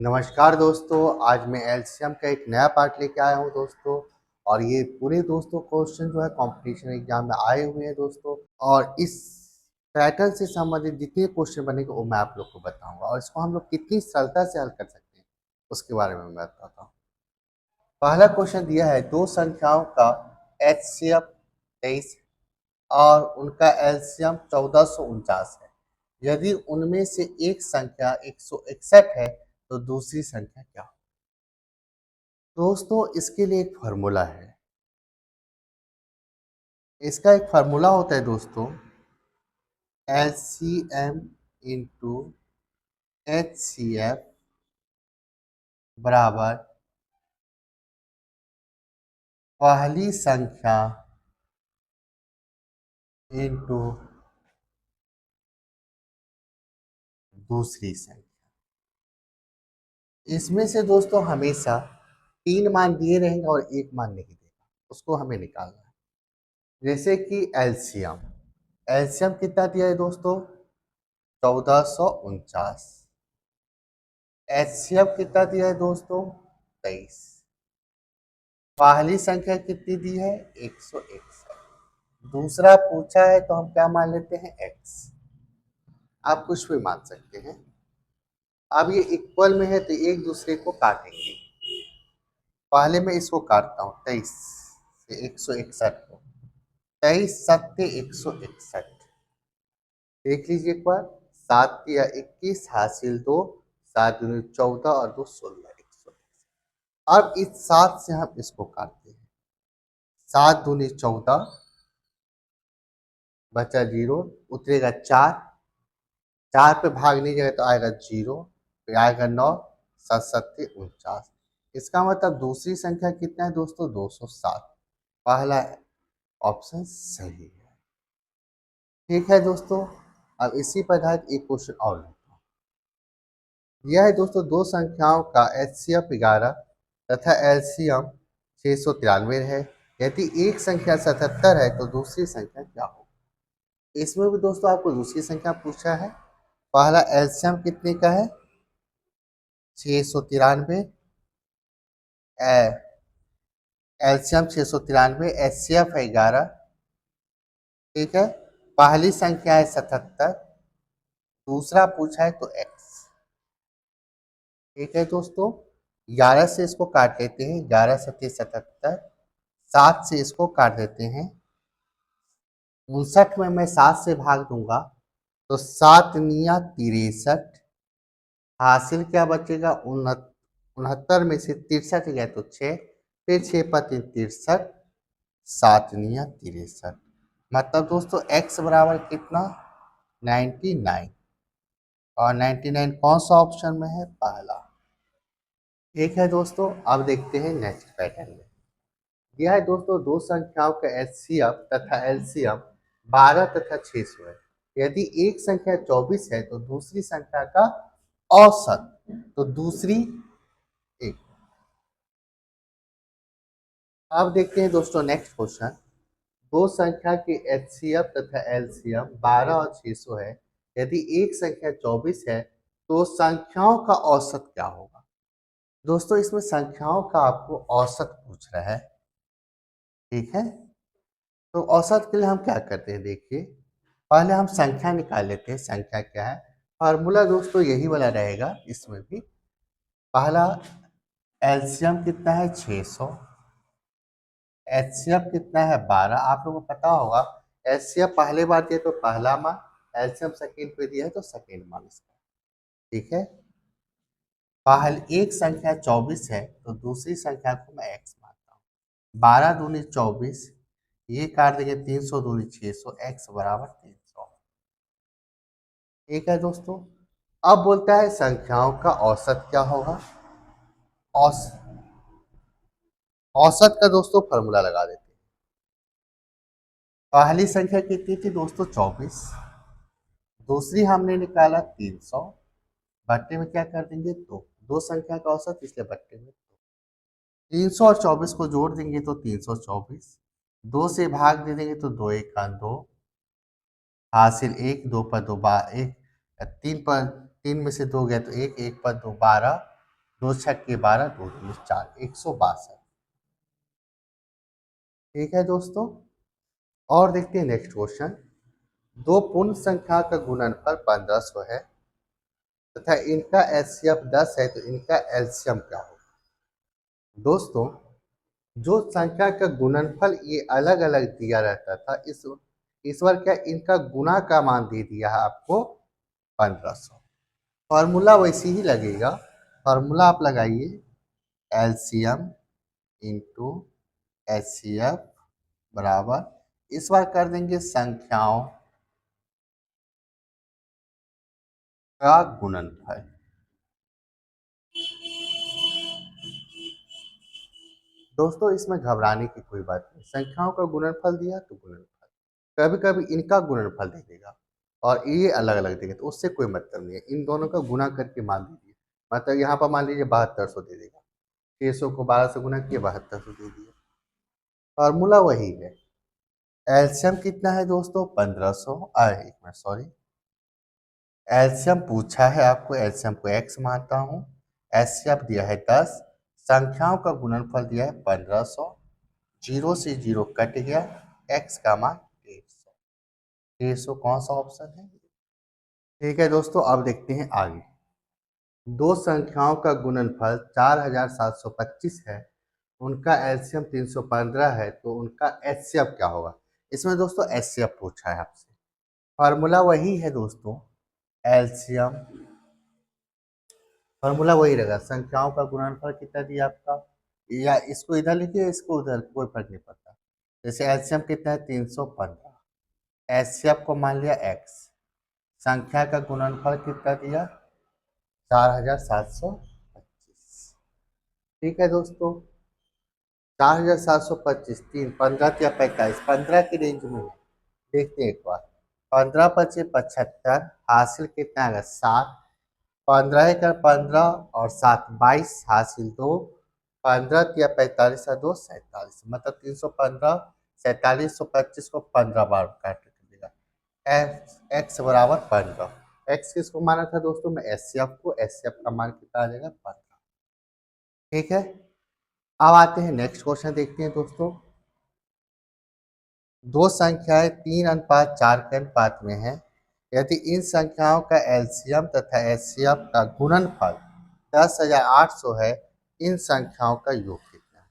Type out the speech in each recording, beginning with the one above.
नमस्कार दोस्तों, आज मैं एलसीएम का एक नया पार्ट लेके आया हूँ दोस्तों। और ये पूरे दोस्तों क्वेश्चन जो है कंपटीशन एग्जाम में आए हुए हैं दोस्तों। और इस पैटर्न से संबंधित जितने क्वेश्चन बनेंगे वो मैं आप लोग को बताऊंगा और इसको हम लोग कितनी सरलता से हल कर सकते हैं उसके बारे में मैं बताता हूँ। पहला क्वेश्चन दिया है, दो संख्याओं का एचसीएफ 23 और उनका एलसीएम 1449 है। यदि उनमें से एक संख्या 161 है तो दूसरी संख्या क्या हो? दोस्तों इसके लिए एक फार्मूला है। इसका एक फार्मूला होता है दोस्तों, एलसीएम इंटू एचसीएफ बराबर पहली संख्या इंटू दूसरी संख्या। इसमें से दोस्तों हमेशा 3 मान दिए रहेंगे और एक मान नहीं देगा, उसको हमें निकालना है। जैसे कि एलसीएम एलसीएम कितना दिया है दोस्तों? 1449। एचसीएफ कितना दिया है दोस्तों? 23। पहली संख्या कितनी दी है? 161। दूसरा पूछा है तो हम क्या मान लेते हैं? x। आप कुछ भी मान सकते हैं। अब ये इक्वल में है तो एक दूसरे को काटेंगे। पहले मैं इसको काटता हूँ 23 से 161 को। 23 सत्ते 161। देख लीजिए एक बार, 7 या 21 हासिल 2, 7 दूनी 14 और 2 16 120। अब इस 7 से हम इसको काटते हैं। 7 दूनी 14, बचा 0, उतरेगा 4। 4 पे भाग नहीं जाएगा तो आएगा 0, फिर आएगा 9, 7 सत्ते 49। इसका मतलब दूसरी संख्या कितना है दोस्तों? 207। पहला ऑप्शन सही है। ठीक है दोस्तों, अब इसी पर आधारित एक क्वेश्चन और लेते हैं। यह है दोस्तों, दो संख्याओं का एचसीएफ 11 तथा एलसीएम 693 है। यदि एक संख्या 77 है तो दूसरी संख्या क्या होगी? इसमें भी दोस्तों आपको दूसरी संख्या पूछा है। पहला एलसीएम कितने का है? 693। एलसीएम 693, एचसीएफ है 11। ठीक है, पहली संख्या है 77, दूसरा पूछा है तो एक्स। ठीक है दोस्तों, 11 से इसको काट लेते हैं, 11 सत्ते 77। 7 से इसको काट देते हैं, 59 में मैं 7 से भाग दूंगा तो 7 निया 63। हासिल क्या बचेगा? 69 में से 63 गए तो 6, फिर 6 पति 63, 7 निया 63। मतलब दोस्तों x बराबर कितना? 99। और 99 कौन सा ऑप्शन में है? पहला। ठीक है दोस्तों, अब देखते हैं नेक्स्ट पैटर्न में। यह है दोस्तों, दो संख्याओं का एचसीएफ तथा एलसीएम 12 तथा 600 है। यदि एक संख्या 24 है तो दूसरी संख्या का औसत, तो दूसरी एक। अब देखते हैं दोस्तों नेक्स्ट क्वेश्चन। दो संख्या के एचसीएफ तथा एलसीएम 12 और 600 है। यदि एक संख्या 24 है तो संख्याओं का औसत क्या होगा? दोस्तों इसमें संख्याओं का आपको औसत पूछ रहा है। ठीक है, तो औसत के लिए हम क्या करते हैं, देखिए पहले हम संख्या निकाल लेते हैं। संख्या क्या है? फार्मूला दोस्तों यही वाला रहेगा इसमें भी। पहला एलसीएम कितना है? 600। एचसीएफ कितना है? 12। आप लोगों को पता होगा, एचसीएफ पहले बार दिया तो पहला मान, एलसीएम सेकेंड पे दिया है तो सेकेंड मान इसका। ठीक है, पहले एक संख्या 24 है तो दूसरी संख्या को मैं एक्स मानता हूँ। 12 दूनी 24, ये काट देंगे 300 दूनी 600, एक्स बराबर 300। ठीक है दोस्तों, अब बोलता है संख्याओं का औसत क्या होगा। औस औसत का दोस्तों फॉर्मूला लगा देते हैं। पहली संख्या कितनी थी दोस्तों? 24। दूसरी हमने निकाला 300। बट्टे में क्या कर देंगे? दो। दो संख्या का औसत इसलिए बट्टे में 300 और 24 को जोड़ देंगे तो 324। 2 से भाग दे देंगे तो 2 एक का 2, हासिल 1, 2 पर 2 एक, 3 पर 3 में से 2 गया तो 1, 1 पर 2 12, दो छक्के 12, दो दूनी 4, 162। ठीक है दोस्तों, और देखते हैं नेक्स्ट क्वेश्चन। दो पूर्ण संख्या का गुणनफल 1500 है तथा इनका एचसीएफ 10 है, तो इनका एलसीएम क्या होगा? दोस्तों, जो संख्या का गुणनफल ये अलग अलग दिया रहता था, इस बार क्या इनका गुणा का मान दे दिया है आपको 1500। फॉर्मूला वैसे ही लगेगा, फॉर्मूला आप लगाइए एलसीएम इंटू एचसीएफ बराबर, इस बार कर देंगे संख्याओं का गुणनफल। दोस्तों, इसमें घबराने की कोई बात नहीं, संख्याओं का गुणनफल दिया तो गुणनफल, कभी कभी इनका गुणनफल दे देगा और ये अलग अलग देंगे, तो उससे कोई मतलब नहीं है, इन दोनों का गुणा करके मान दीजिए। मतलब यहाँ पर मान लीजिए 7200 दे देगा, 600 को 12 से गुना किए 7200 दे दिया। फार्मूला वही है। एलसीएम कितना है दोस्तों? 1500। एक मिनट, सॉरी, एलसीएम पूछा है आपको, एलसीएम को एक्स मानता हूँ। एचसीएफ दिया है 10, संख्याओं का गुणनफल दिया है 1500, जीरो से जीरो कट गया, एक्स का मान 150। 150 कौन सा ऑप्शन है? ठीक है दोस्तों, अब देखते हैं आगे। दो संख्याओं का गुणनफल 4725 है, उनका एलसीएम 315 है, तो उनका एचसीएफ क्या होगा? इसमें दोस्तों एचसीएफ पूछा है आपसे, फार्मूला वही है दोस्तों, एलसीएम, फार्मूला वही रहेगा, संख्याओं का गुणनफल कितना दिया आपका, या इसको इधर लिखिए इसको उधर, कोई फर्क नहीं पड़ता। जैसे एलसीएम कितना है 315, एचसीएफ को मान लिया एक्स, संख्या का गुणनफल कितना दिया 4725। ठीक है दोस्तों, 4725, 3, 15 या 45, 15 की रेंज में है। देखते हैं एक बार, 15 पचे 75, हासिल कितना आएगा 7, 15 का 15 और 7 22, हासिल 2, 15 या 45 या 2 47, मतलब 315, 4725 को 15 बार काट कर देगा। एक्स बराबर 15, एक्स किसको माना था दोस्तों? मैं एचसीएफ को, एचसीएफ का मान कितना आ जाएगा 15। ठीक है, अब आते हैं नेक्स्ट क्वेश्चन, देखते हैं दोस्तों। दो संख्याएं 3:4 के अनुपात में हैं, यदि इन संख्याओं का एलसीएम तथा एचसीएफ का गुणनफल 10,800 है, इन संख्याओं का योग कितना है?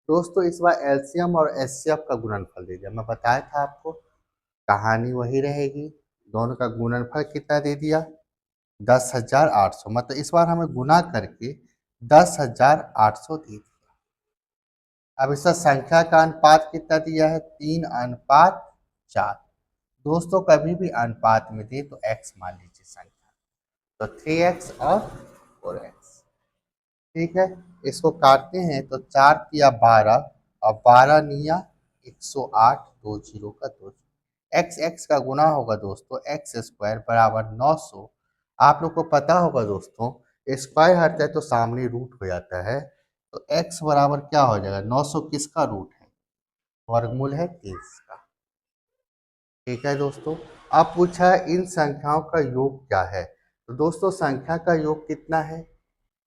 दोस्तों, इस बार एलसीएम और एचसीएफ का गुणनफल दे दिया, मैं बताया था आपको, कहानी वही रहेगी, दोनों का गुणनफल कितना दे दिया 10,800, मतलब इस बार हमें गुना करके 10,800 दे दिया। अब इसका संख्या का अनुपात कितना दिया है 3:4। दोस्तों, कभी भी अनुपात में दे तो एक्स मान लीजिए संख्या, तो 3x और 4x। ठीक है, इसको काटते हैं तो 4 तिया 12 और 12 निया 108, 2 जीरो का 2, एक्स एक्स का गुना होगा दोस्तों, एक्स स्क्वायर बराबर 900। आप लोग को पता होगा दोस्तों, स्क्वायर हटता है तो सामने रूट हो जाता है, तो एक्स बराबर क्या हो जाएगा 900, किसका रूट है? वर्गमूल है 30 का। ठीक है दोस्तों, अब पूछा है इन संख्याओं का योग क्या है, तो दोस्तों संख्या का योग कितना है,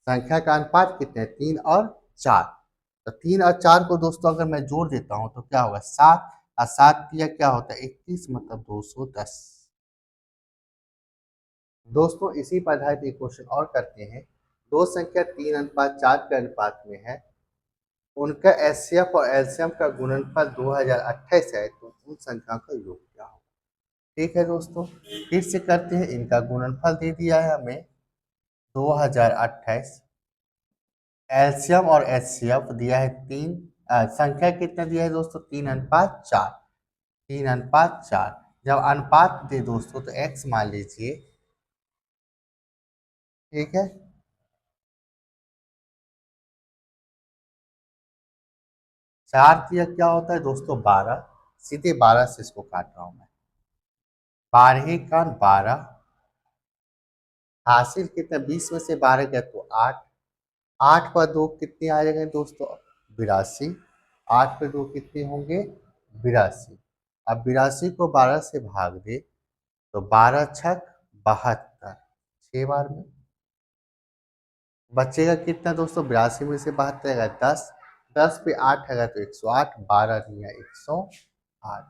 संख्या का अनुपात कितने हैं 3 और 4, तो 3 और 4 को दोस्तों अगर मैं जोड़ देता हूं तो क्या होगा 7, और 7 दिया क्या होता है 21, मतलब 210। दोस्तों, इसी पर आधारित एक क्वेश्चन और करते हैं। दो संख्या 3:4 के अनुपात में है, उनका एचसीएफ और एलसीएम का गुणनफल 2028 है, तो उन संख्या का योग क्या होगा? ठीक है दोस्तों, फिर से करते हैं, इनका गुणनफल दे दिया है हमें 2028, एलसीएम और एचसीएफ दिया है 3, संख्या कितना दिया है दोस्तों 3:4, 3:4, जब अनुपात दे दोस्तों तो एक्स मान लीजिए। ठीक है, 4 तिया क्या होता है दोस्तों 12, सीधे 12 से इसको काट रहा हूं मैं, 12 का 12, हासिल कितना 20 में से 12 गया तो 8, 8 पर 2 कितने आ जाएंगे दोस्तों 82, 8 पर 2 कितने होंगे 82। अब 82 को 12 से भाग दे तो 12 छक 72, 6 बार में बचेगा कितना दोस्तों, 82 में से 72 है 10, 10 पे 8 है तो 108, 12 नहीं है 108।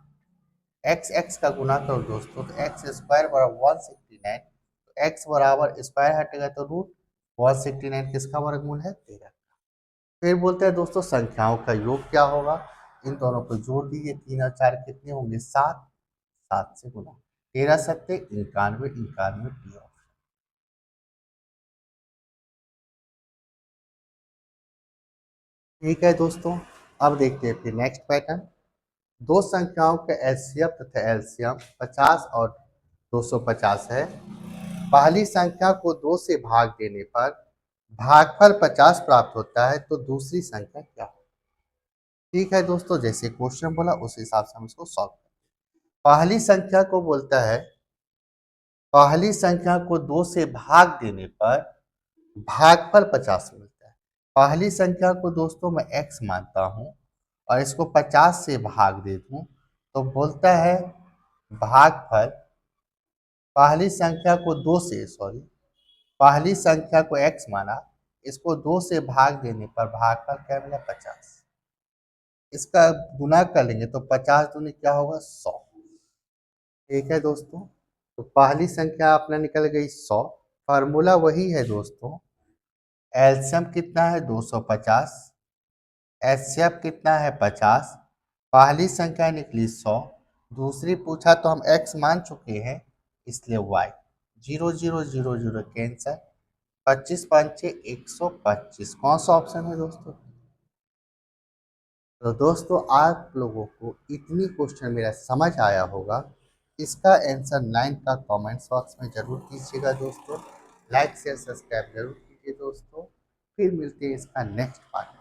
एक्स एक्स का गुना करो दोस्तों तो एक्स स्क्वायर बराबर 169, तो एक्स बराबर स्क्वायर हटेगा तो रूट 169 किसका वर्गमूल है, 13। फिर बोलते हैं दोस्तों संख्याओं का योग क्या होगा, इन दोनों को जोड़ दीजिए, 3 और 4 कितने होंगे 7, 7 से गुना, 13 सत्ते 91, 91 डी। ठीक है दोस्तों, अब देखते हैं फिर नेक्स्ट पैटर्न। दो संख्याओं का एलसीएम तथा एलसीएम 50 और 250 है। पहली संख्या को 2 से भाग देने पर भागफल 50 प्राप्त होता है, तो दूसरी संख्या क्या है। ठीक है दोस्तों, जैसे क्वेश्चन बोला उस हिसाब से हम इसको सॉल्व करें। पहली संख्या को बोलता है, पहली संख्या को 2 से भाग देने पर भागफल 50 मिलता है। पहली संख्या को दोस्तों मैं x मानता हूँ और इसको 50 से भाग दे दूँ तो बोलता है भागफल, पहली संख्या को 2 से पहली संख्या को x माना, इसको 2 से भाग देने पर भागफल क्या मिला 50, इसका गुना कर लेंगे तो 50 दूनी क्या होगा 100। ठीक है दोस्तों, तो पहली संख्या अपना निकल गई 100। फार्मूला वही है दोस्तों, एलसीएम कितना है 250, एचसीएफ कितना है 50। पहली संख्या निकली 100, दूसरी पूछा तो हम x मान चुके हैं इसलिए y, 0 0 0 0 कैंसर, 25 पंचे 125, कौन सा ऑप्शन है दोस्तों। तो दोस्तों आप लोगों को इतनी क्वेश्चन मेरा समझ आया होगा, इसका आंसर 9 का कमेंट्स बॉक्स में जरूर कीजिएगा दोस्तों, लाइक शेयर सब्सक्राइब जरूर कीजिए दोस्तों। फिर मिलते हैं इसका नेक्स्ट पार्ट।